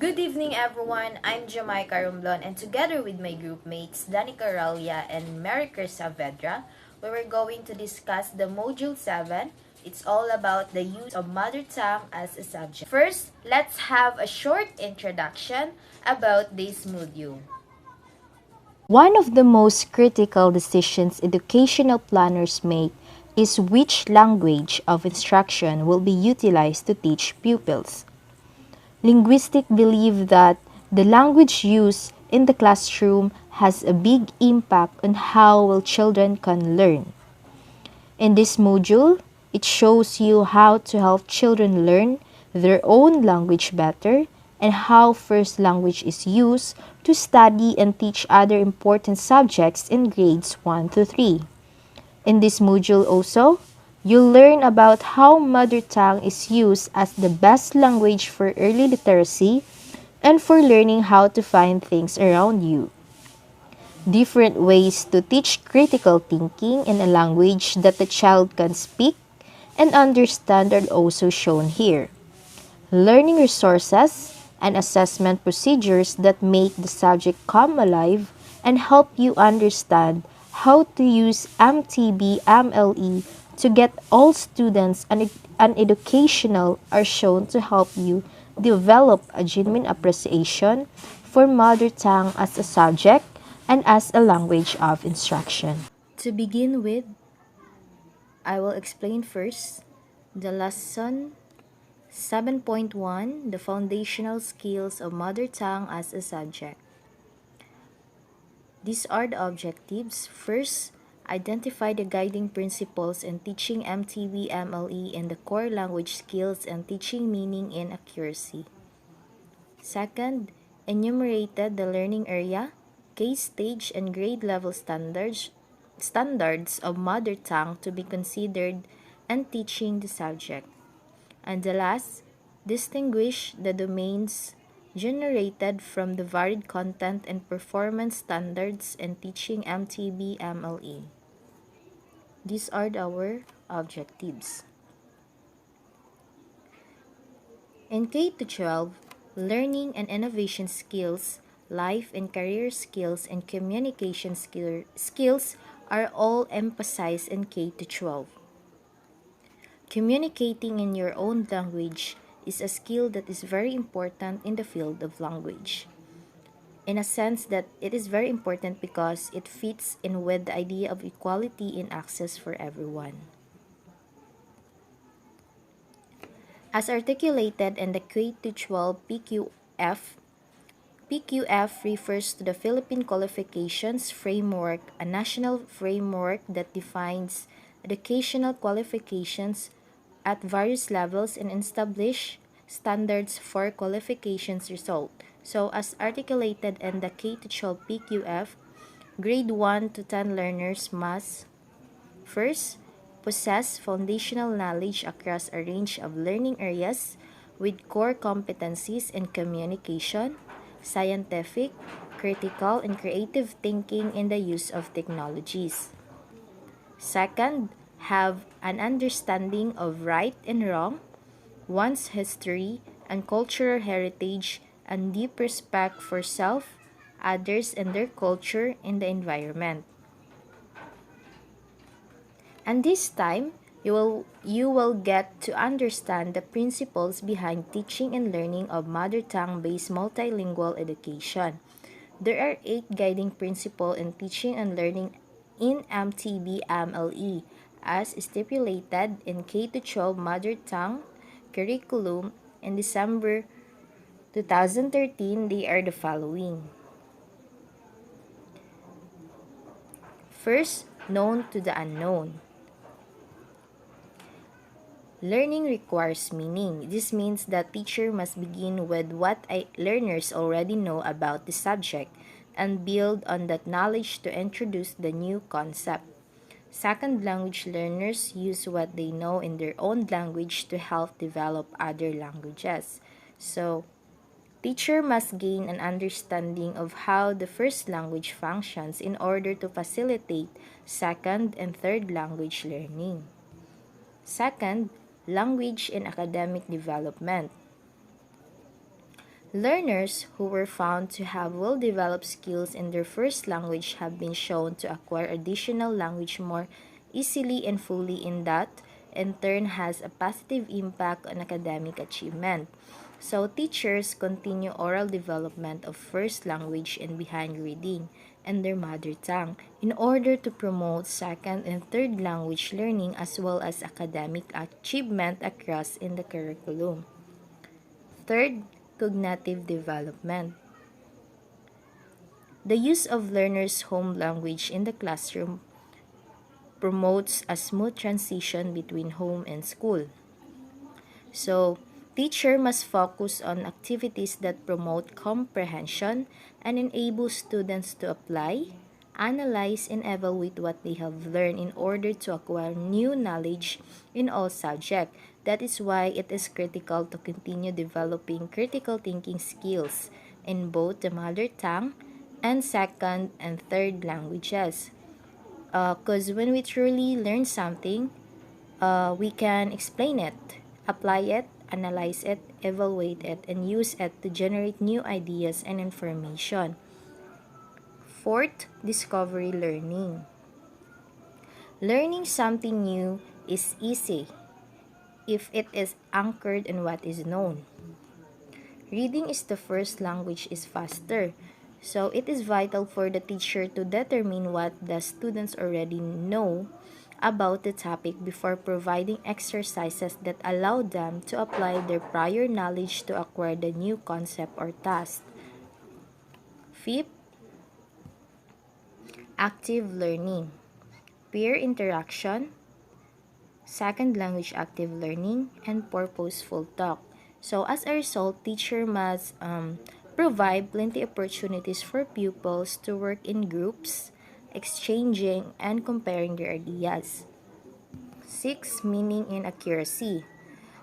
Good evening, everyone. I'm Jamaica Romblon, and together with my group mates Danica Ralia and Mariker Saavedra, we were going to discuss the Module 7. It's all about the use of mother tongue as a subject. First, let's have a short introduction about this module. One of the most critical decisions educational planners make is which language of instruction will be utilized to teach pupils. Linguistics believe that the language used in the classroom has a big impact on how well children can learn. In this module, it shows you how to help children learn their own language better and how first language is used to study and teach other important subjects in grades 1 to 3. In this module also, you'll learn about how mother tongue is used as the best language for early literacy and for learning how to find things around you. Different ways to teach critical thinking in a language that the child can speak and understand are also shown here. Learning resources and assessment procedures that make the subject come alive and help you understand how to use MTB MLE to get all students an educational are shown to help you develop a genuine appreciation for mother tongue as a subject and as a language of instruction. To begin with, I will explain first the lesson 7.1, the foundational skills of mother tongue as a subject. These are the objectives. First, identify the guiding principles in teaching MTV MLE and the core language skills and teaching meaning and accuracy. Second, enumerated the learning area, case stage, and grade level standards of mother tongue to be considered and teaching the subject. And the last, distinguish the domains generated from the varied content and performance standards in teaching MTB MLE. These are our objectives. In K to 12, learning and innovation skills, life and career skills, and communication skills are all emphasized in K to 12. Communicating in your own language is a skill that is very important in the field of language. In a sense that it is very important because it fits in with the idea of equality in access for everyone. As articulated in the K-12 PQF, PQF refers to the Philippine Qualifications Framework, a national framework that defines educational qualifications at various levels and establish standards for qualifications result. So as articulated in the K-12 PQF, grade 1 to 10 learners must first possess foundational knowledge across a range of learning areas with core competencies in communication, scientific, critical, and creative thinking in the use of technologies. Second, have an understanding of right and wrong, one's history and cultural heritage, and deep respect for self, others, and their culture in the environment. And this time, you will get to understand the principles behind teaching and learning of mother tongue based multilingual education. There are 8 guiding principles in teaching and learning in MTB MLE as stipulated in K-12 mother tongue curriculum in December 2013. They are the following. First, known to the unknown. Learning requires meaning. This means that teacher must begin with what learners already know about the subject and build on that knowledge to introduce the new concept. Second, language learners use what they know in their own language to help develop other languages. So, teacher must gain an understanding of how the first language functions in order to facilitate second and third language learning. Second, language and academic development. Learners who were found to have well-developed skills in their first language have been shown to acquire additional language more easily and fully, in that, in turn, has a positive impact on academic achievement. So teachers continue oral development of first language and behind reading and their mother tongue in order to promote second and third language learning as well as academic achievement across in the curriculum. Third, cognitive development. The use of learners' home language in the classroom promotes a smooth transition between home and school. So, teacher must focus on activities that promote comprehension and enable students to apply, analyze, and evaluate what they have learned in order to acquire new knowledge in all subjects. That is why it is critical to continue developing critical thinking skills in both the mother tongue and second and third languages. Because when we truly learn something, we can explain it, apply it, analyze it, evaluate it, and use it to generate new ideas and information. Fourth, discovery learning. Learning something new is easy if it is anchored in what is known. Reading is the first language is faster. So it is vital for the teacher to determine what the students already know about the topic before providing exercises that allow them to apply their prior knowledge to acquire the new concept or task. Fifth, active learning, peer interaction, second language active learning, and purposeful talk. So as a result, teacher must provide plenty opportunities for pupils to work in groups, exchanging and comparing their ideas. 6. Meaning and accuracy.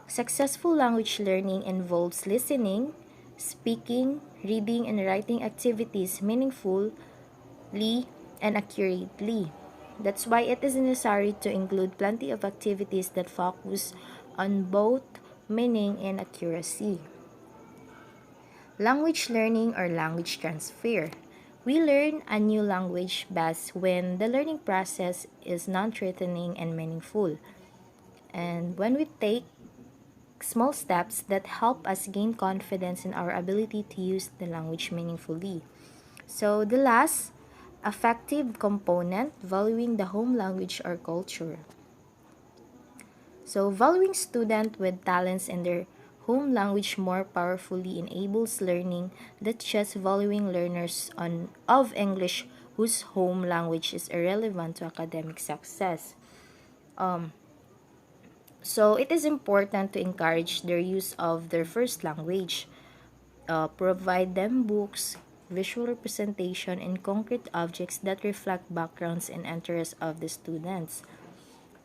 Successful language learning involves listening, speaking, reading, and writing activities meaningfully and accurately. That's why it is necessary to include plenty of activities that focus on both meaning and accuracy. Language learning or language transfer. We learn a new language best when the learning process is non-threatening and meaningful, and when we take small steps that help us gain confidence in our ability to use the language meaningfully. So the last effective component, valuing the home language or culture. So valuing students with talents in their home language more powerfully enables learning than just valuing learners of English whose home language is irrelevant to academic success. So it is important to encourage their use of their first language, provide them books, visual representation, and concrete objects that reflect backgrounds and interests of the students.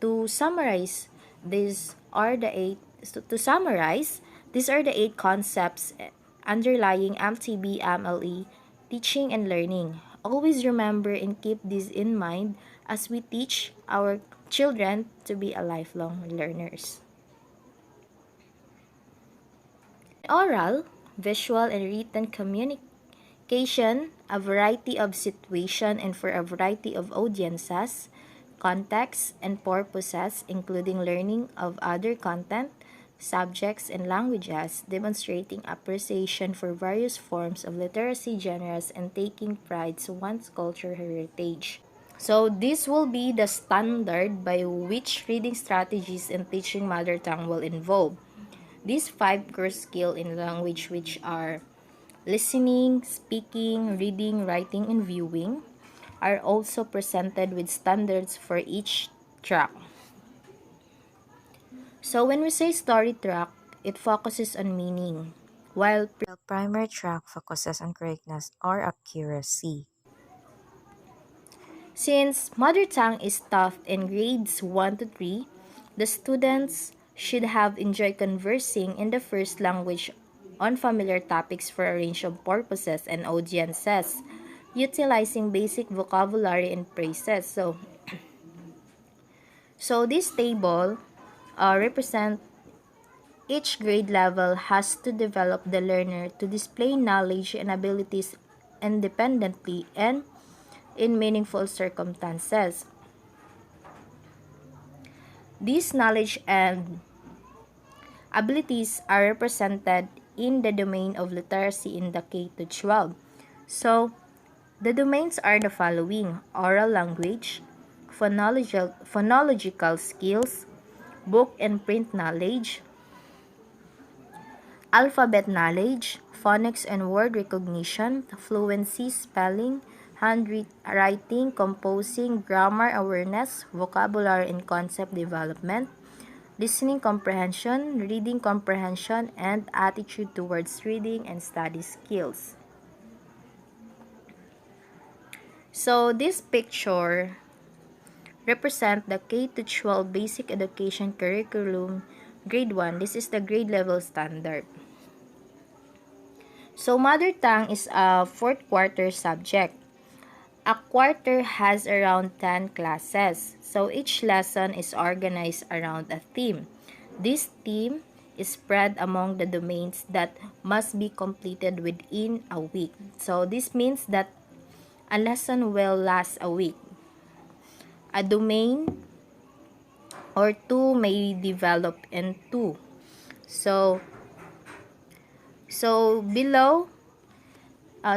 To summarize, these are the eight. To summarize, these are the eight concepts underlying MTB MLE teaching and learning. Always remember and keep this in mind as we teach our children to be a lifelong learners. Oral, visual, and written communication, a variety of situation and for a variety of audiences, contexts, and purposes, including learning of other content, subjects, and languages, demonstrating appreciation for various forms of literacy genres and taking pride in one's cultural heritage. So this will be the standard by which reading strategies and teaching mother tongue will involve. These five core skills in language, which are listening, speaking, reading, writing, and viewing, are also presented with standards for each track. So when we say story track, it focuses on meaning, while Primary track focuses on correctness or accuracy. since mother tongue is taught in grades 1 to 3, the students should have enjoyed conversing in the first language on familiar topics for a range of purposes and audiences, utilizing basic vocabulary and phrases. So this table represent Each grade level has to develop the learner to display knowledge and abilities independently and in meaningful circumstances. These knowledge and abilities are represented in the domain of literacy in the K to 12. So, the domains are the following: oral language, phonological skills, book and print knowledge, alphabet knowledge, phonics and word recognition, fluency, spelling, handwriting, composing, grammar awareness, vocabulary and concept development, listening comprehension, reading comprehension, and attitude towards reading and study skills. So this picture represent the K to 12 basic education curriculum grade 1. This is the grade level standard. So mother tongue is a fourth quarter subject. A quarter has around 10 classes. So each lesson is organized around a theme. This theme is spread among the domains that must be completed within a week. So this means that a lesson will last a week. A domain or two may develop in two. So below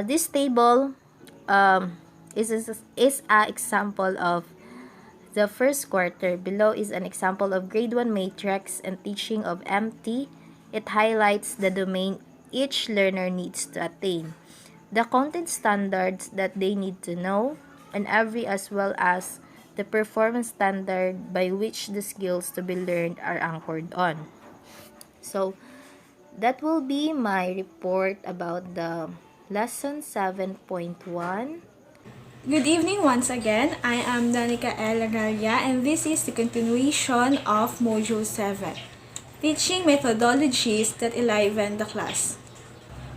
this table is an example of the first quarter. Below is an example of grade 1 matrix and teaching of MT. It highlights the domain each learner needs to attain, the content standards that they need to know, and every as well as the performance standard by which the skills to be learned are anchored on. So that will be my report about the lesson 7.1. Good evening once again. I am Danica L. Lagaria and this is the continuation of Module 7, Teaching Methodologies that enliven the class.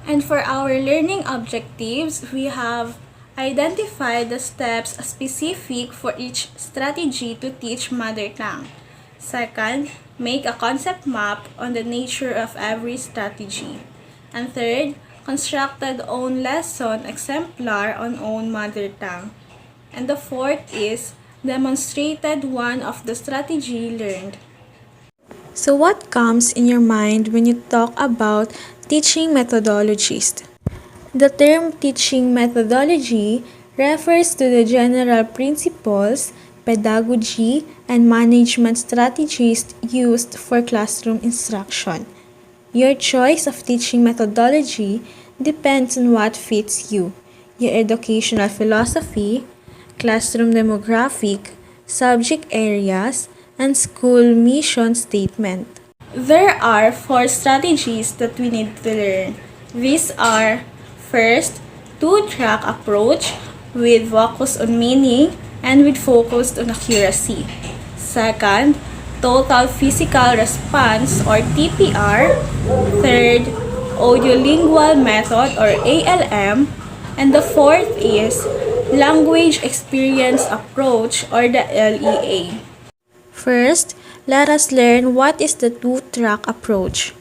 And for our learning objectives, we have identified the steps specific for each strategy to teach mother tongue. Second, make a concept map on the nature of every strategy. And third, constructed own lesson exemplar on own mother tongue. And the fourth is demonstrated one of the strategy learned. So what comes in your mind when you talk about teaching methodologies? The term teaching methodology refers to the general principles, pedagogy, and management strategies used for classroom instruction. Your choice of teaching methodology depends on what fits you, your educational philosophy, classroom demographic, subject areas, and school mission statement. There are 4 strategies that we need to learn. These are: first, two-track approach with focus on meaning and with focus on accuracy. Second, total physical response or TPR. Third, audiolingual method or ALM. And the fourth is language experience approach or the LEA. First, let us learn what is the two-track approach.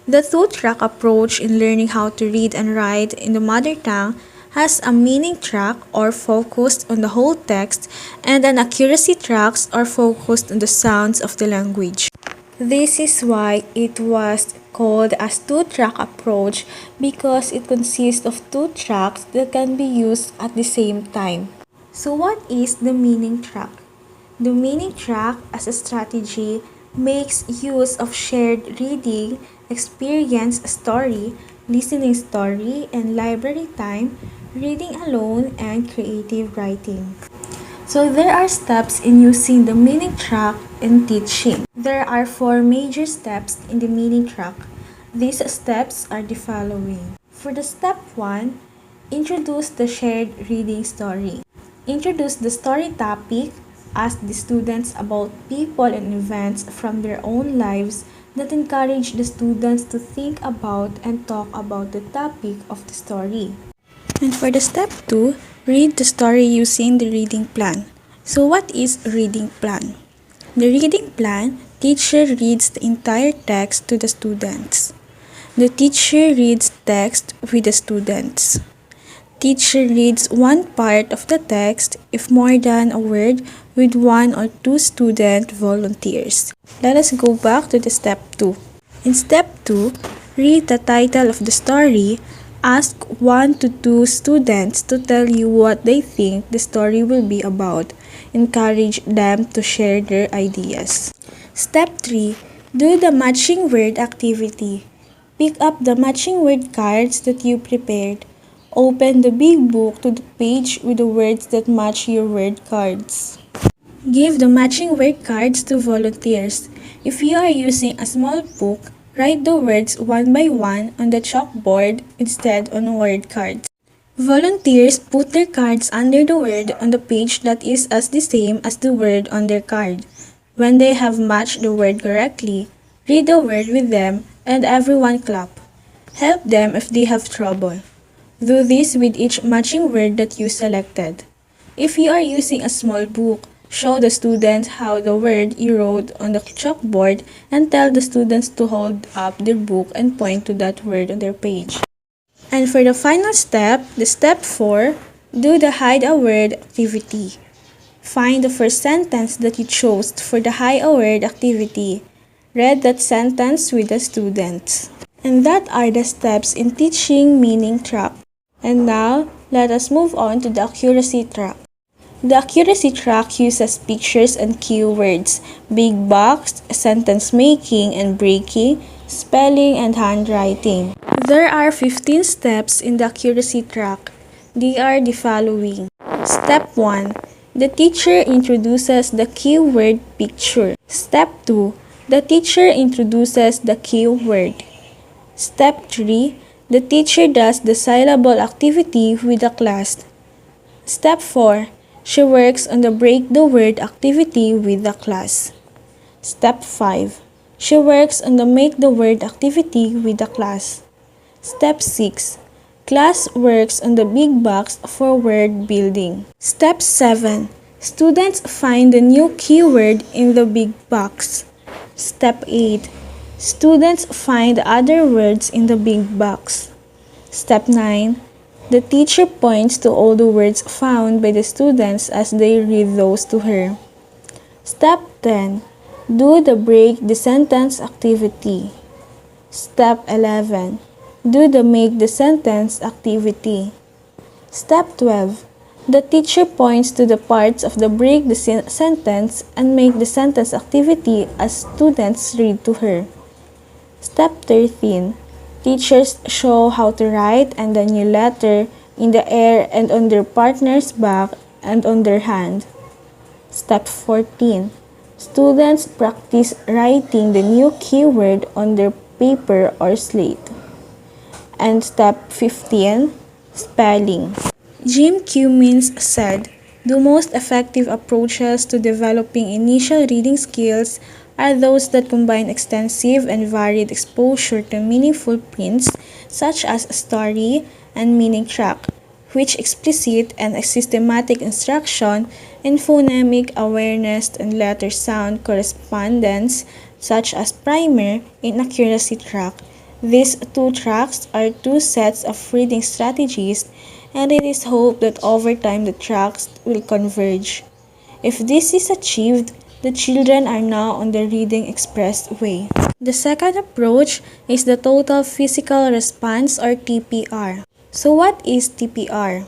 The two-track approach in learning how to read and write in the mother tongue has a meaning track or focused on the whole text and an accuracy track or focused on the sounds of the language. This is why it was called as two-track approach because it consists of 2 tracks that can be used at the same time. So what is the meaning track? The meaning track as a strategy makes use of shared reading, experience story, listening story, and library time, reading alone, and creative writing. So there are steps in using the meaning track in teaching. There are 4 major steps in the meaning track. These steps are the following. For the step 1, introduce the shared reading story. Introduce the story topic. Ask the students about people and events from their own lives that encourage the students to think about and talk about the topic of the story. And for the step 2, read the story using the reading plan. So what is a reading plan? The reading plan Teacher reads the entire text to the students. The teacher reads text with the students. Teacher reads one part of the text if more than a word with one or two student volunteers. Let us go back to the step 2. In step 2, read the title of the story. Ask 1 to 2 students to tell you what they think the story will be about. Encourage them to share their ideas. Step 3. Do the matching word activity. Pick up the matching word cards that you prepared. Open the big book to the page with the words that match your word cards. Give the matching word cards to volunteers. If you are using a small book, write the words one by one on the chalkboard instead on word cards. Volunteers put their cards under the word on the page that is as the same as the word on their card. When they have matched the word correctly, read the word with them and everyone clap. Help them if they have trouble. Do this with each matching word that you selected. If you are using a small book, show the students how the word you wrote on the chalkboard and tell the students to hold up their book and point to that word on their page. And for the final step, the step 4, do the hide a word activity. Find the first sentence that you chose for the hide a word activity. Read that sentence with the students. And that are the steps in teaching meaning track. And now, let us move on to the accuracy track. The accuracy track uses pictures and keywords, big box, sentence making and breaking, spelling and handwriting. There are 15 steps in the accuracy track. They are the following. Step 1. The teacher introduces the keyword picture. Step 2. The teacher introduces the keyword. Step 3. The teacher does the syllable activity with the class. Step 4. She works on the break the word activity with the class. Step 5. She works on the make the word activity with the class. Step 6. Class works on the big box for word building. Step 7. Students find the new keyword in the big box. Step 8. Students find other words in the big box. Step 9. The teacher points to all the words found by the students as they read those to her. Step 10. Do the break the sentence activity. Step 11. Do the make the sentence activity. Step 12. The teacher points to the parts of the break the sentence and make the sentence activity as students read to her. Step 13. Teachers show how to write and the new letter in the air and on their partner's back and on their hand. Step 14. Students practice writing the new keyword on their paper or slate. And step 15. Spelling. Jim Cummins said, "The most effective approaches to developing initial reading skills are those that combine extensive and varied exposure to meaningful prints such as story and meaning track, which explicit and systematic instruction in phonemic awareness and letter sound correspondence such as primer in accuracy track. These two tracks are two sets of reading strategies, and it is hoped that over time the tracks will converge. If this is achieved, the children are now on the reading expressway." The second approach is the total physical response or TPR. So what is TPR?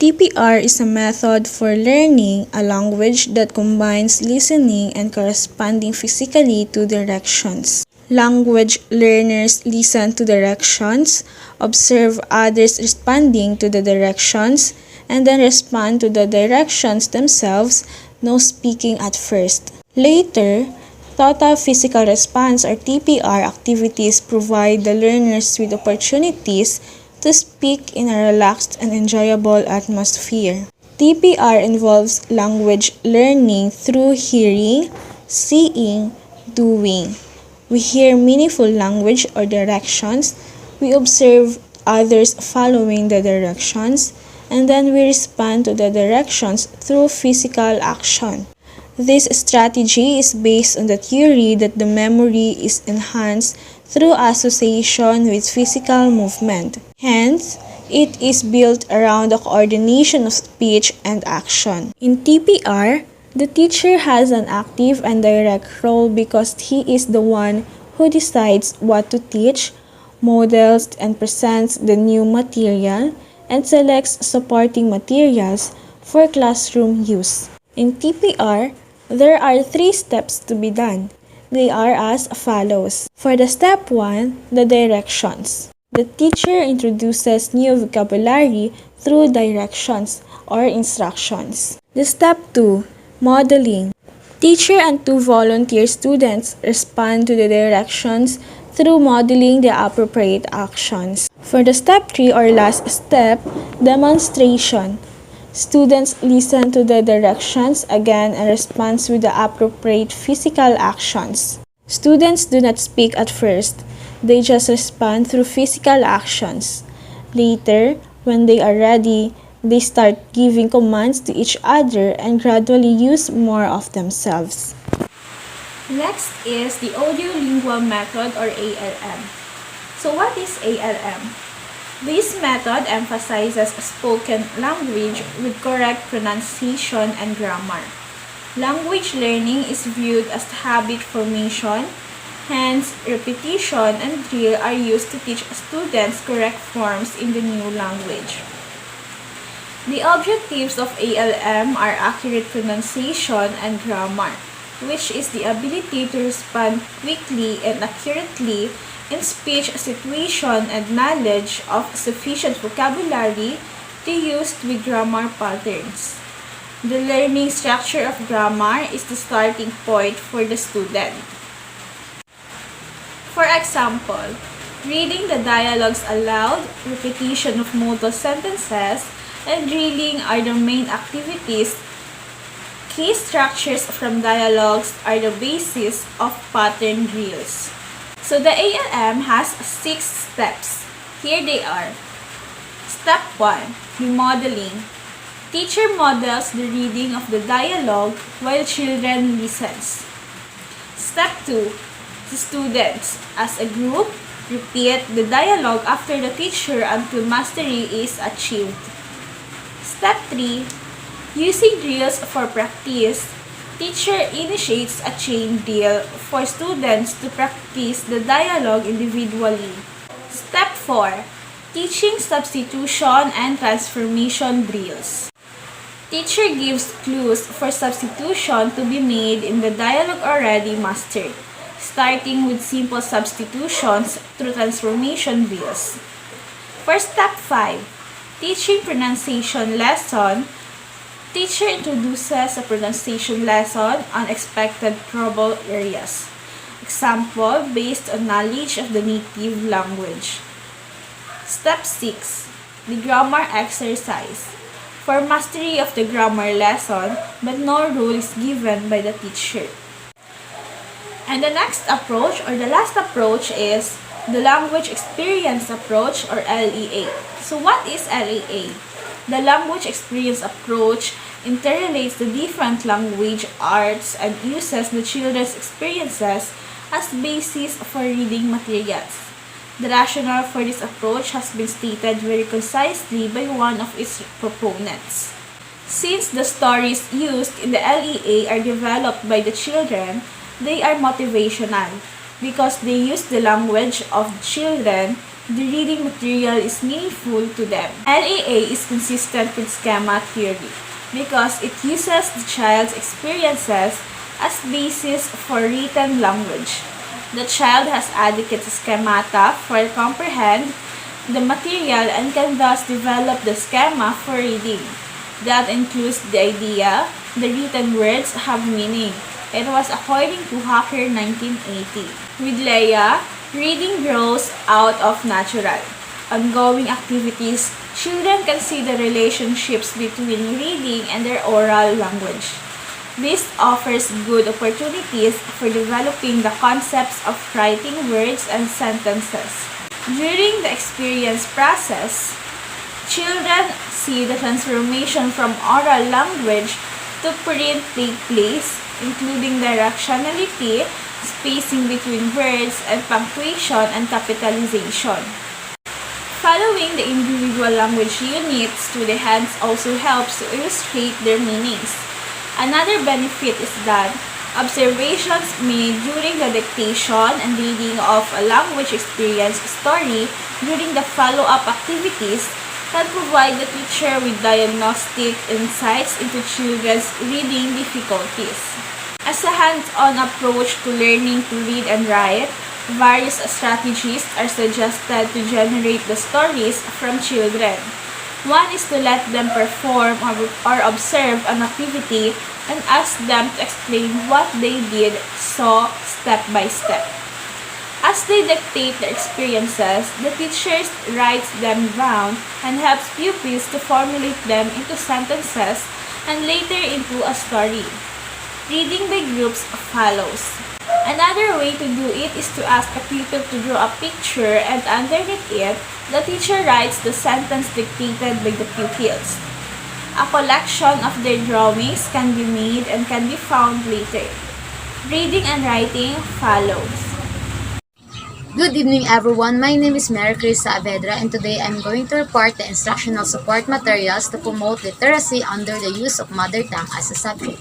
TPR is a method for learning a language that combines listening and corresponding physically to directions. Language learners listen to directions, observe others responding to the directions, and then respond to the directions themselves, no speaking at first. Later, total physical response or TPR activities provide the learners with opportunities to speak in a relaxed and enjoyable atmosphere. TPR involves language learning through hearing, seeing, doing. We hear meaningful language or directions, we observe others following the directions, and then we respond to the directions through physical action. This strategy is based on the theory that the memory is enhanced through association with physical movement. Hence, it is built around the coordination of speech and action. In TPR, the teacher has an active and direct role because he is the one who decides what to teach, models and presents the new material, and selects supporting materials for classroom use. In TPR, there are 3 steps to be done. They are as follows. For the step 1, the directions. The teacher introduces new vocabulary through directions or instructions. The step 2, modeling. Teacher and 2 volunteer students respond to the directions through modeling the appropriate actions. For the step 3 or last step, demonstration. Students listen to the directions again and respond with the appropriate physical actions. Students do not speak at first, they just respond through physical actions. Later, when they are ready, they start giving commands to each other and gradually use more of themselves. Next is the audiolingual method or ALM. So what is ALM? This method emphasizes spoken language with correct pronunciation and grammar. Language learning is viewed as habit formation, hence repetition and drill are used to teach students correct forms in the new language. The objectives of ALM are accurate pronunciation and grammar, which is the ability to respond quickly and accurately in speech situation and knowledge of sufficient vocabulary to use with grammar patterns. The learning structure of grammar is the starting point for the student. For example, reading the dialogues aloud, repetition of modal sentences, and drilling are the main activities. Key structures from dialogues are the basis of pattern drills. So the ALM has 6 steps. Here they are. Step 1, remodeling. Teacher models the reading of the dialogue while children listens. Step 2, the students, as a group, repeat the dialogue after the teacher until mastery is achieved. Step 3, using drills for practice. Teacher initiates a chain drill for students to practice the dialogue individually. Step 4, teaching substitution and transformation drills. Teacher gives clues for substitution to be made in the dialogue already mastered, starting with simple substitutions through transformation drills. For step 5, teaching pronunciation lesson, teacher introduces a pronunciation lesson on expected trouble areas. Example, based on knowledge of the native language. Step 6, the grammar exercise. For mastery of the grammar lesson, but no rule is given by the teacher. And the next approach or the last approach is the language experience approach or LEA. So what is LEA? The language experience approach interrelates the different language arts and uses the children's experiences as basis for reading materials. The rationale for this approach has been stated very concisely by one of its proponents. Since the stories used in the LEA are developed by the children, they are motivational. Because they use the language of children, the reading material is meaningful to them. LEA is consistent with schema theory because it uses the child's experiences as basis for written language. The child has adequate schemata for comprehend the material and can thus develop the schema for reading. That includes the idea the written words have meaning. It was according to Hacker 1980. With Leia, reading grows out of natural, ongoing activities. Children can see the relationships between reading and their oral language. This offers good opportunities for developing the concepts of writing words and sentences. During the experience process, children see the transformation from oral language to print take place including directionality, spacing between words, and punctuation and capitalization. Following the individual language units through the hands also helps to illustrate their meanings. Another benefit is that observations made during the dictation and reading of a language experience story during the follow-up activities can provide the teacher with diagnostic insights into children's reading difficulties. As a hands-on approach to learning to read and write, various strategies are suggested to generate the stories from children. One is to let them perform or observe an activity and ask them to explain what they did, saw, step by step. As they dictate their experiences, the teacher writes them down and helps pupils to formulate them into sentences and later into a story. Reading by groups follows. Another way to do it is to ask a pupil to draw a picture and underneath it, the teacher writes the sentence dictated by the pupils. A collection of their drawings can be made and can be found later. Reading and writing follows. Good evening everyone, my name is Mary Chris Saavedra and today I'm going to report the instructional support materials to promote literacy under the use of mother tongue as a subject.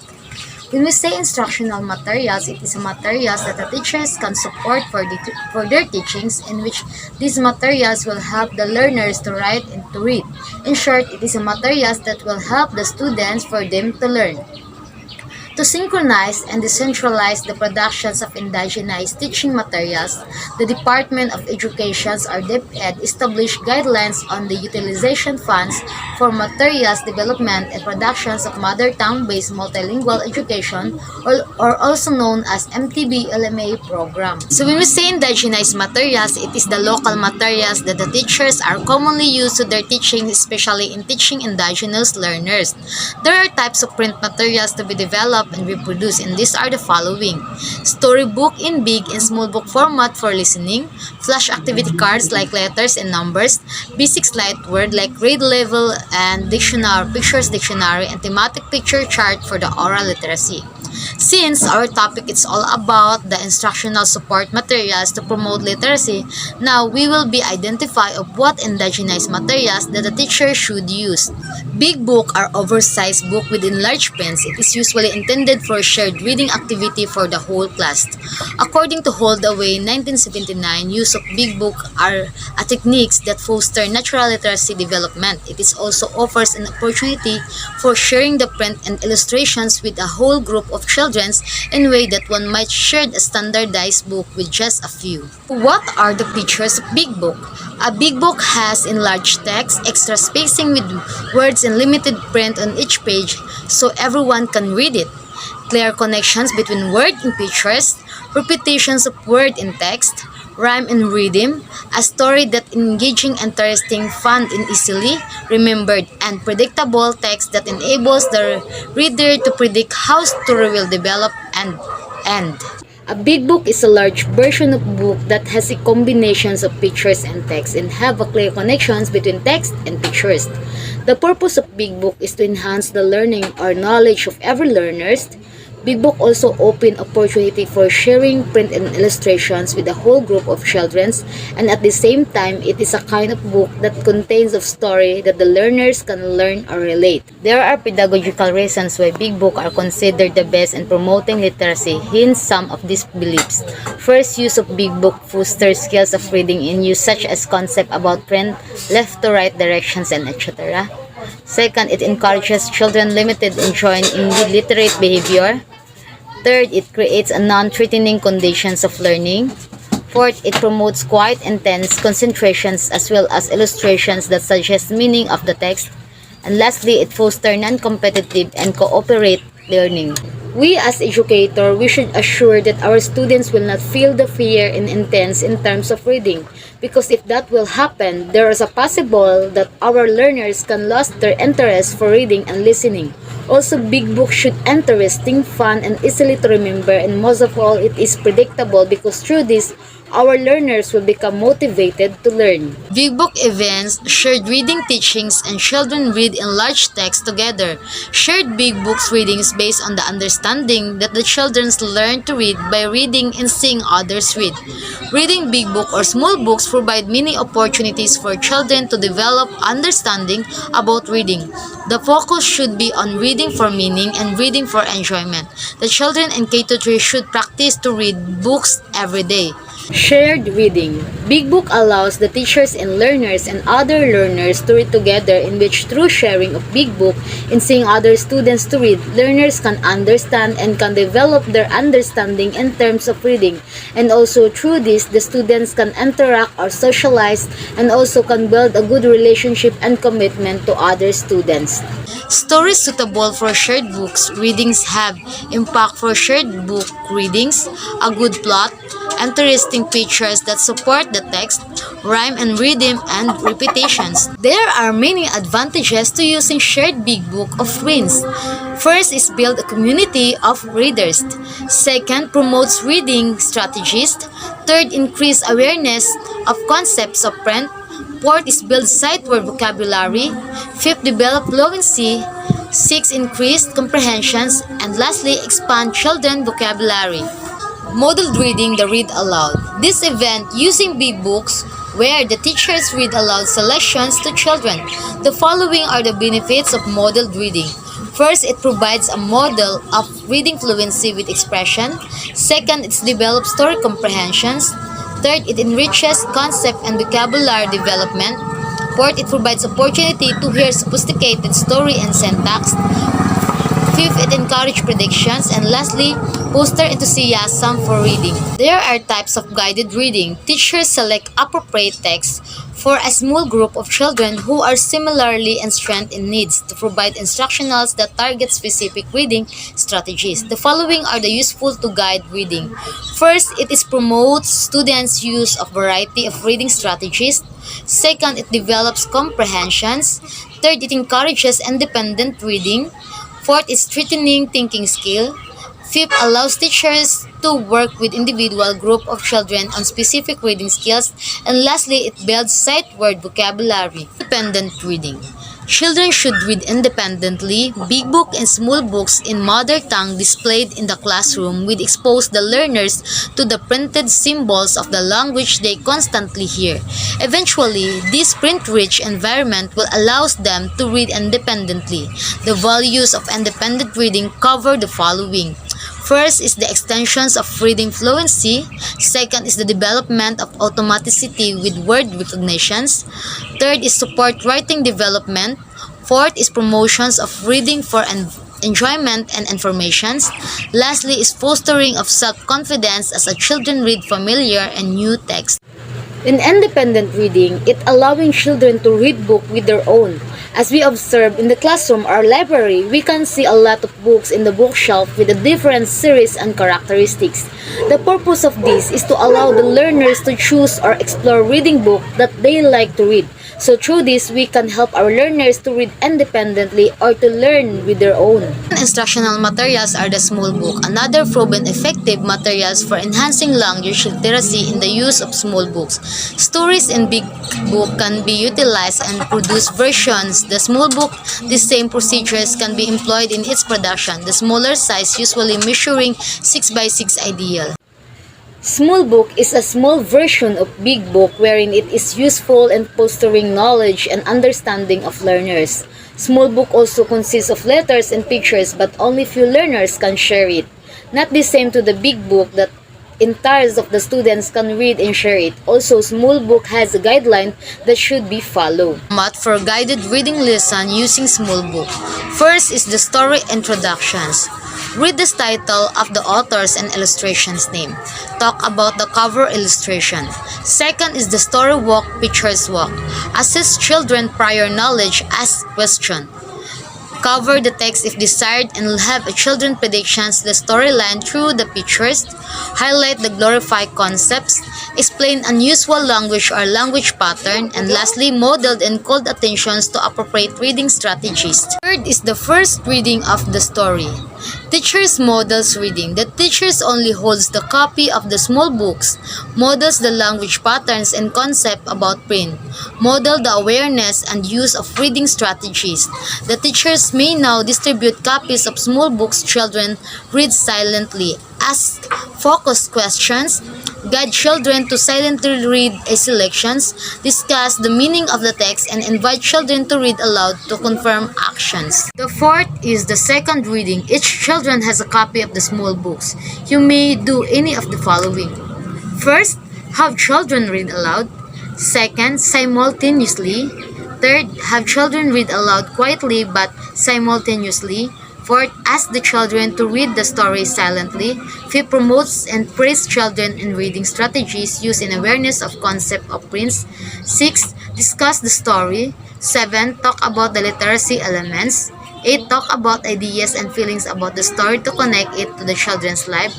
When we say instructional materials, it is materials that the teachers can support for their teachings in which these materials will help the learners to write and to read. In short, it is a materials that will help the students for them to learn. To synchronize and decentralize the productions of indigenized teaching materials, the Department of Education or DepEd established guidelines on the utilization funds for materials development and productions of mother tongue-based multilingual education or also known as MTB-LMA program. So when we say indigenized materials, it is the local materials that the teachers are commonly used to their teaching, especially in teaching indigenous learners. There are types of print materials to be developed and reproduced, and these are the following: storybook in big and small book format for listening, flash activity cards like letters and numbers, basic slide word like grade level and dictionary, pictures dictionary, and thematic picture chart for the oral literacy. Since our topic is all about the instructional support materials to promote literacy, now we will be identify of what indigenized materials that the teacher should use. Big book are oversized book with enlarged pens. It is usually intended for shared reading activity for the whole class. According to Holdaway 1979, use of big book are a techniques that foster natural literacy development. It is also offers an opportunity for sharing the print and illustrations with a whole group of children in a way that one might share a standardized book with just a few. What are the features of big book? A big book has enlarged text, extra spacing with words and limited print on each page so everyone can read it. Clear connections between word and pictures, repetitions of word and text, rhyme and rhythm, a story that engaging, interesting, fun and easily remembered, and predictable text that enables the reader to predict how story will develop and end. A big book is a large version of book that has a combinations of pictures and text and have a clear connections between text and pictures. The purpose of big book is to enhance the learning or knowledge of every learners. Big book also open opportunity for sharing print and illustrations with a whole group of children, and at the same time it is a kind of book that contains of story that the learners can learn or relate. There are pedagogical reasons why big book are considered the best in promoting literacy. Hence some of these beliefs. First, use of big book fosters skills of reading in use such as concept about print, left to right directions, and etc. Second, it encourages children limited enjoying in literate behavior. Third, it creates a non-threatening conditions of learning. Fourth, it promotes quiet, intense concentrations as well as illustrations that suggest meaning of the text. And lastly, it fosters non-competitive and cooperate learning. We as educators, we should assure that our students will not feel the fear and intense in terms of reading, because if that will happen, there is a possible that our learners can lose their interest for reading and listening. Also, big books should interesting, fun, and easily to remember, and most of all, it is predictable because through this, our learners will become motivated to learn. Big book events, shared reading teachings, and children read in large text together. Shared big books readings based on the understanding that the children learn to read by reading and seeing others read. Reading big book or small books provide many opportunities for children to develop understanding about reading. The focus should be on reading for meaning and reading for enjoyment. The children in K-3 should practice to read books every day. Shared reading. Big Book allows the teachers and learners and other learners to read together, in which through sharing of Big Book and seeing other students to read, learners can understand and can develop their understanding in terms of reading. And also through this, the students can interact or socialize and also can build a good relationship and commitment to other students. Stories suitable for shared books readings have impact for shared book readings, a good plot, interesting pictures that support the text, rhyme and rhythm, and repetitions. There are many advantages to using shared big book of readings. First is build a community of readers. Second, promotes reading strategies. Third, increase awareness of concepts of print. Fourth is build sight word vocabulary. Fifth, develop fluency. Six, increased comprehensions. And lastly, expand children vocabulary. Modeled reading the read aloud. This event using big books where the teachers read aloud selections to children. The following are the benefits of modeled reading. First, it provides a model of reading fluency with expression. Second, it develops story comprehensions. Third, it enriches concept and vocabulary development. Fourth, it provides opportunity to hear sophisticated story and syntax. Fifth, it encourages predictions. And lastly, foster enthusiasm for reading. There are types of guided reading. Teachers select appropriate text for a small group of children who are similarly and strength in needs to provide instructionals that target specific reading strategies. The following are the useful to guide reading. First, it is promotes students' use of variety of reading strategies. Second, it develops comprehensions. Third, it encourages independent reading. Fourth is strengthening thinking skill. Fifth, allows teachers to work with individual group of children on specific reading skills. And lastly, it builds sight word vocabulary. Independent reading. Children should read independently. Big book and small books in mother tongue displayed in the classroom will expose the learners to the printed symbols of the language they constantly hear. Eventually, this print-rich environment will allow them to read independently. The values of independent reading cover the following. First is the extensions of reading fluency. Second is the development of automaticity with word recognitions. Third is support writing development. Fourth is promotions of reading for enjoyment and informations. Lastly is fostering of self-confidence as a children read familiar and new text. In independent reading, it allowing children to read book with their own. As we observe in the classroom or library, we can see a lot of books in the bookshelf with a different series and characteristics. The purpose of this is to allow the learners to choose or explore reading book that they like to read. So through this, we can help our learners to read independently or to learn with their own. Instructional materials are the small book, another proven effective materials for enhancing language literacy in the use of small books. Stories in big book can be utilized and produce versions. The small book, the same procedures can be employed in its production. The smaller size usually measuring 6 by 6 ideal. Small book is a small version of big book wherein it is useful in fostering knowledge and understanding of learners. Small book also consists of letters and pictures, but only few learners can share it. Not the same to the big book that entires of the students can read and share it. Also, small book has a guideline that should be followed. Format for guided reading lesson using small book. First is the story introductions. Read the title of the authors and illustrations name. Talk about the cover illustration. Second is the story walk, pictures walk. Assess children prior knowledge, ask question. Cover the text if desired and have a children predictions the storyline through the pictures. Highlight the glorified concepts. explain unusual language or language pattern, and lastly, modeled and called attentions to appropriate reading strategies. Third is the first reading of the story. Teachers models reading. The teachers only holds the copy of the small books, models the language patterns and concept about print, model the awareness and use of reading strategies. The teachers may now distribute copies of small books children read silently, ask focused questions, guide children to silently read a selections, discuss the meaning of the text, and invite children to read aloud to confirm actions. The fourth is the second reading. Each children has a copy of the small books. You may do any of the following. First, have children read aloud. Second, simultaneously. Third, have children read aloud quietly but simultaneously. Fourth, ask the children to read the story silently. Fifth, promotes and praise children in reading strategies used in awareness of concept of prints. Sixth, discuss the story. Seven, talk about the literacy elements. 8. Talk about ideas and feelings about the story to connect it to the children's life.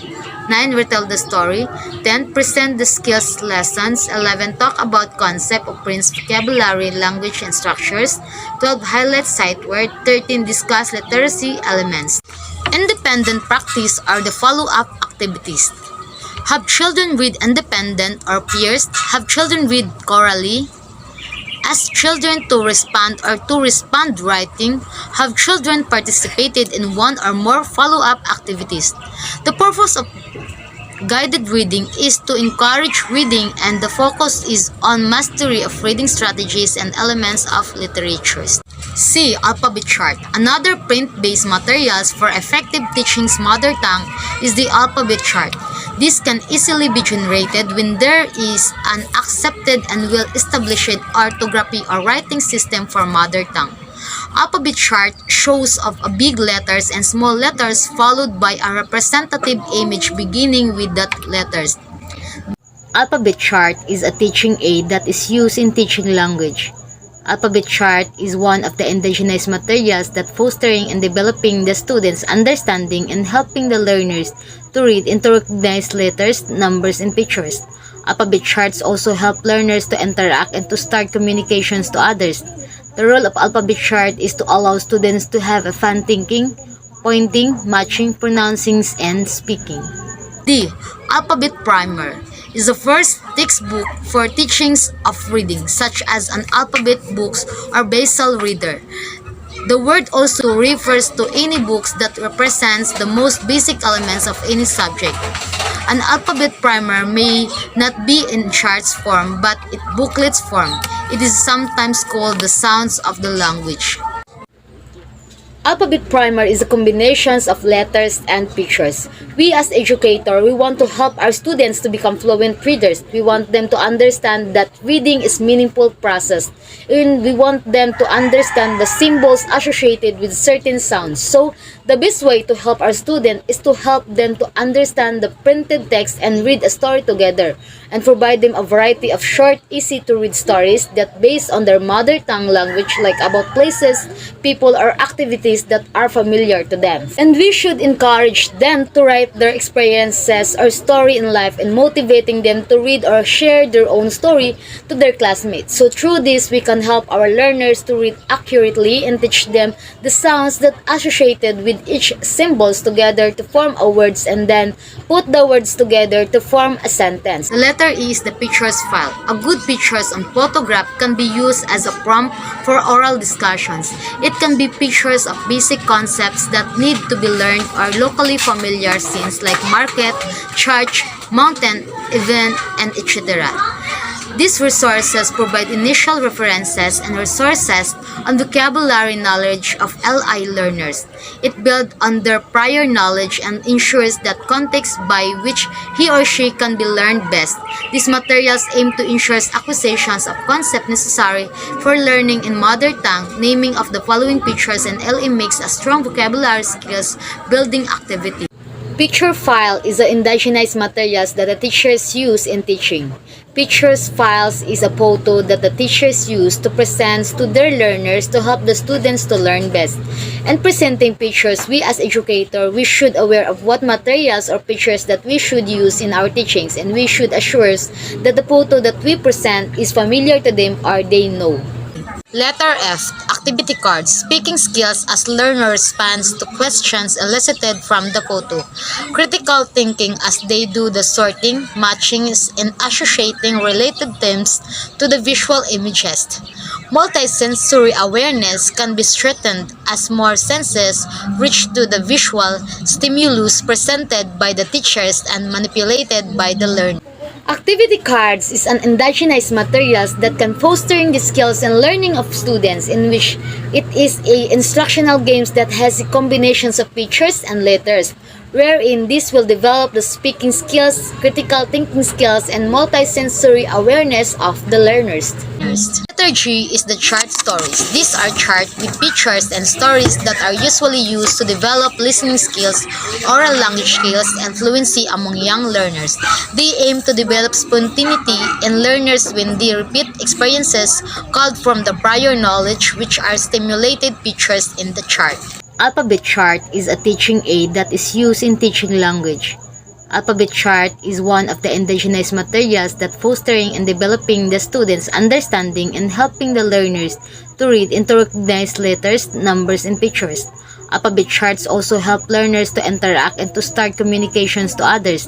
9. Retell the story. 10. Present the skills lessons. 11. Talk about concept of prints, vocabulary, language, and structures. 12. Highlight sight word. 13. Discuss literacy elements. Independent practice are the follow-up activities. Have children read independent or peers. Have children read chorally. Ask children to respond writing. Have children participated in one or more follow-up activities. The purpose of guided reading is to encourage reading, and the focus is on mastery of reading strategies and elements of literature. C. Alphabet chart. Another print-based materials for effective teaching's mother tongue is the alphabet chart. This can easily be generated when there is an accepted and well-established orthography or writing system for mother tongue. Alphabet chart shows of a big letters and small letters followed by a representative image beginning with that letters. Alphabet chart is a teaching aid that is used in teaching language. Alphabet chart is one of the indigenous materials that fostering and developing the students' understanding and helping the learners to read and to recognize letters, numbers, and pictures. Alphabet charts also help learners to interact and to start communications to others. The role of alphabet chart is to allow students to have a fun thinking, pointing, matching, pronouncing, and speaking. D. Alphabet primer is the first textbook for teachings of reading, such as an alphabet books or basal reader. The word also refers to any books that represents the most basic elements of any subject. An alphabet primer may not be in charts form but in booklets form. It is sometimes called the sounds of the language. Alphabet primer is a combination of letters and pictures. We as educators, we want to help our students to become fluent readers. We want them to understand that reading is meaningful process. And we want them to understand the symbols associated with certain sounds. So, the best way to help our students is to help them to understand the printed text and read a story together, and provide them a variety of short, easy-to-read stories that based on their mother tongue language, like about places, people, or activities that are familiar to them. And we should encourage them to write their experiences or story in life and motivating them to read or share their own story to their classmates. So through this, we can help our learners to read accurately and teach them the sounds that associated with each symbols together to form a words, and then put the words together to form a sentence. The letter E is the pictures file. A good pictures on photograph can be used as a prompt for oral discussions. It can be pictures of basic concepts that need to be learned or locally familiar scenes like market, church, mountain, event, and etc. These resources provide initial references and resources on vocabulary knowledge of LI learners. It builds on their prior knowledge and ensures that context by which he or she can be learned best. These materials aim to ensure acquisitions of concepts necessary for learning in mother tongue. Naming of the following pictures and LE makes a strong vocabulary skills building activity. Picture file is the indigenized materials that the teachers use in teaching. Pictures files is a photo that the teachers use to present to their learners to help the students to learn best. And presenting pictures, we as educator, we should aware of what materials or pictures that we should use in our teachings, and we should assure that the photo that we present is familiar to them or they know. Letter F. Activity cards. Speaking skills as learner responds to questions elicited from the photo. Critical thinking as they do the sorting, matching, and associating related themes to the visual images. Multisensory awareness can be strengthened as more senses reach to the visual stimulus presented by the teachers and manipulated by the learner. Activity cards is an indigenized materials that can fostering the skills and learning of students, in which it is a instructional games that has combinations of pictures and letters, wherein this will develop the speaking skills, critical thinking skills, and multisensory awareness of the learners. Letter G is the chart stories. These are charts with pictures and stories that are usually used to develop listening skills, oral language skills, and fluency among young learners. They aim to develop spontaneity in learners when they repeat experiences called from the prior knowledge, which are stimulated pictures in the chart. Alphabet chart is a teaching aid that is used in teaching language. Alphabet chart is one of the indigenized materials that fostering and developing the students' understanding and helping the learners to read and to recognize letters, numbers, and pictures. Alphabet charts also help learners to interact and to start communications to others.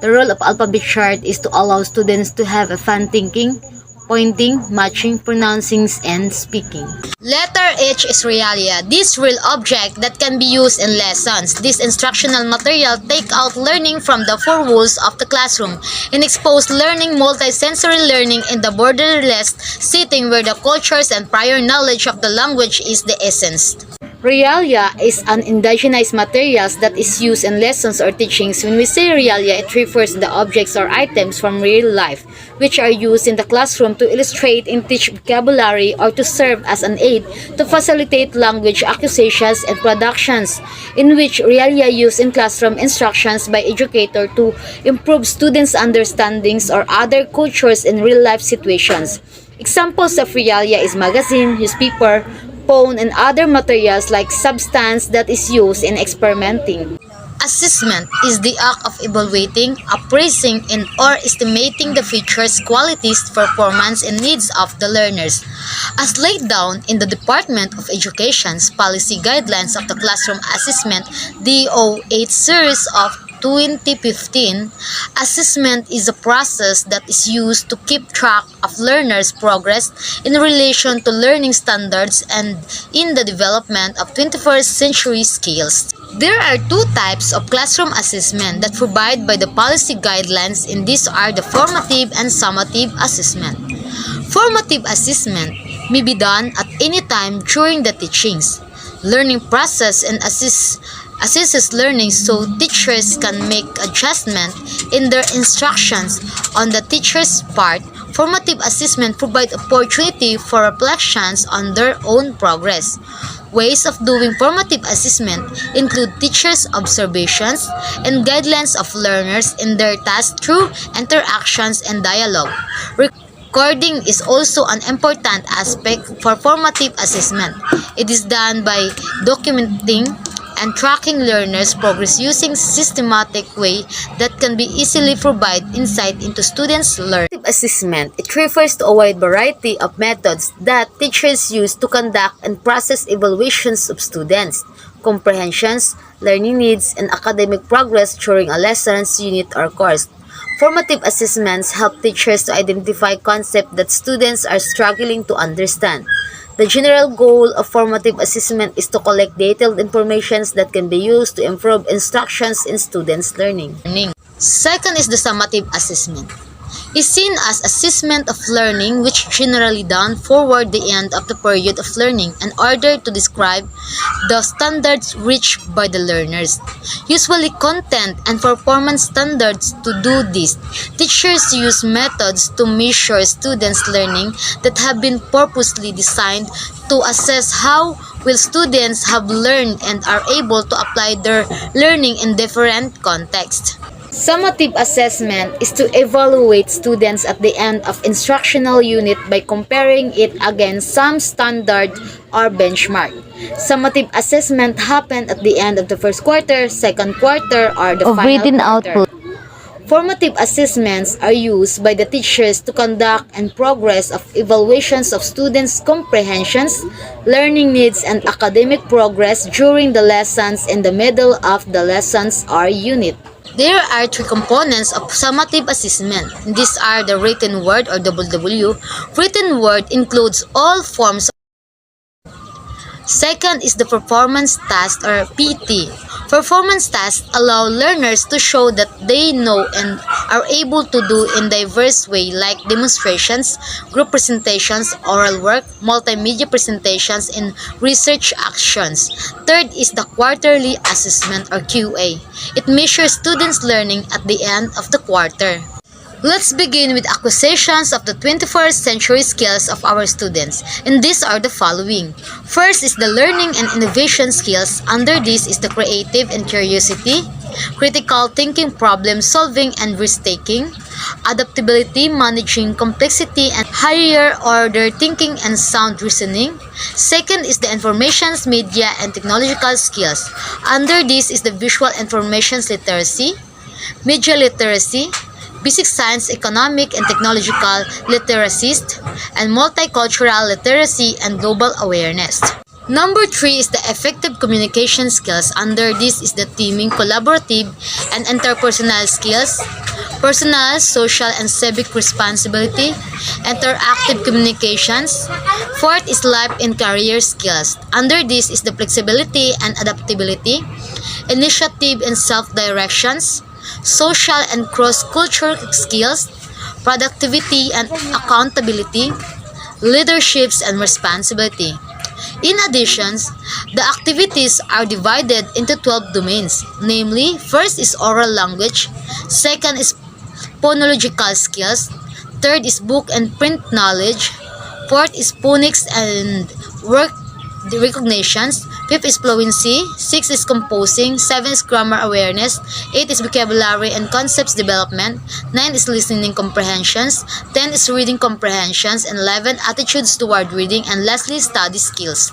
The role of alphabet chart is to allow students to have a fun thinking, pointing, matching, pronouncing, and speaking. Letter H is realia. This real object that can be used in lessons. This instructional material take out learning from the four walls of the classroom and expose learning, multisensory learning in the borderless setting where the cultures and prior knowledge of the language is the essence. Realia is an indigenized materials that is used in lessons or teachings. When we say realia, it refers to the objects or items from real life, which are used in the classroom to illustrate and teach vocabulary or to serve as an aid to facilitate language acquisitions and productions, in which realia used in classroom instructions by educator to improve students' understandings or other cultures in real-life situations. Examples of realia is magazine, newspaper, phone, and other materials like substance that is used in experimenting. Assessment is the act of evaluating, appraising, and or estimating the features, qualities, performance, and needs of the learners. As laid down in the Department of Education's Policy Guidelines of the Classroom Assessment DO8 Series of 2015, assessment is a process that is used to keep track of learners' progress in relation to learning standards and in the development of 21st century skills. There are two types of classroom assessment that provide by the policy guidelines, and these are the formative and summative assessment. Formative assessment may be done at any time during the teachings, learning process and assesses learning so teachers can make adjustment in their instructions on the teacher's part. Formative assessment provide opportunity for reflections on their own progress. Ways of doing formative assessment include teachers' observations and guidelines of learners in their tasks through interactions and dialogue. Recording is also an important aspect for formative assessment. It is done by documenting and tracking learners' progress using systematic way that can be easily provide insight into students' learning. Assessment, it refers to a wide variety of methods that teachers use to conduct and process evaluations of students, comprehensions, learning needs, and academic progress during a lessons, unit, or course. Formative assessments help teachers to identify concepts that students are struggling to understand. The general goal of formative assessment is to collect detailed information that can be used to improve instructions in students' learning. Second is the summative assessment. is seen as assessment of learning which generally done forward the end of the period of learning in order to describe the standards reached by the learners. Usually content and performance standards to do this. Teachers use methods to measure students' learning that have been purposely designed to assess how well students have learned and are able to apply their learning in different contexts. Summative assessment is to evaluate students at the end of instructional unit by comparing it against some standard or benchmark. Summative assessment happened at the end of the first quarter, second quarter, or the Of final written quarter. output. Formative assessments are used by the teachers to conduct and progress of evaluations of students' comprehensions, learning needs, and academic progress during the lessons in the middle of the lessons or unit. There are three components of summative assessment. These are the written word or WW. Written word includes all forms. Second is the performance task or PT. Performance tasks allow learners to show that they know and are able to do in diverse way like demonstrations, group presentations, oral work, multimedia presentations, and research actions. Third is the quarterly assessment or QA. It measures students' learning at the end of the quarter. Let's begin with acquisitions of the 21st century skills of our students, and these are the following. First is the learning and innovation skills. Under this is the creative and curiosity, critical thinking, problem solving and risk-taking, adaptability, managing complexity and higher order thinking and sound reasoning. Second is the informations, media and technological skills. Under this is the visual information literacy, media literacy, basic science, economic and technological literacies, and multicultural literacy and global awareness. Number 3 is the effective communication skills. Under this is the teaming, collaborative, and interpersonal skills, personal, social, and civic responsibility, interactive communications. Fourth is life and career skills. Under this is the flexibility and adaptability, initiative and self-directions, social and cross-cultural skills, productivity and accountability, leaderships and responsibility. In addition, the activities are divided into 12 domains, namely, first is oral language, second is phonological skills, third is book and print knowledge, fourth is phonics and work recognitions, fifth is fluency, sixth is composing, seven is grammar awareness, eight is vocabulary and concepts development, nine is listening comprehensions, 10 is reading comprehensions, and 11 attitudes toward reading, and lastly study skills.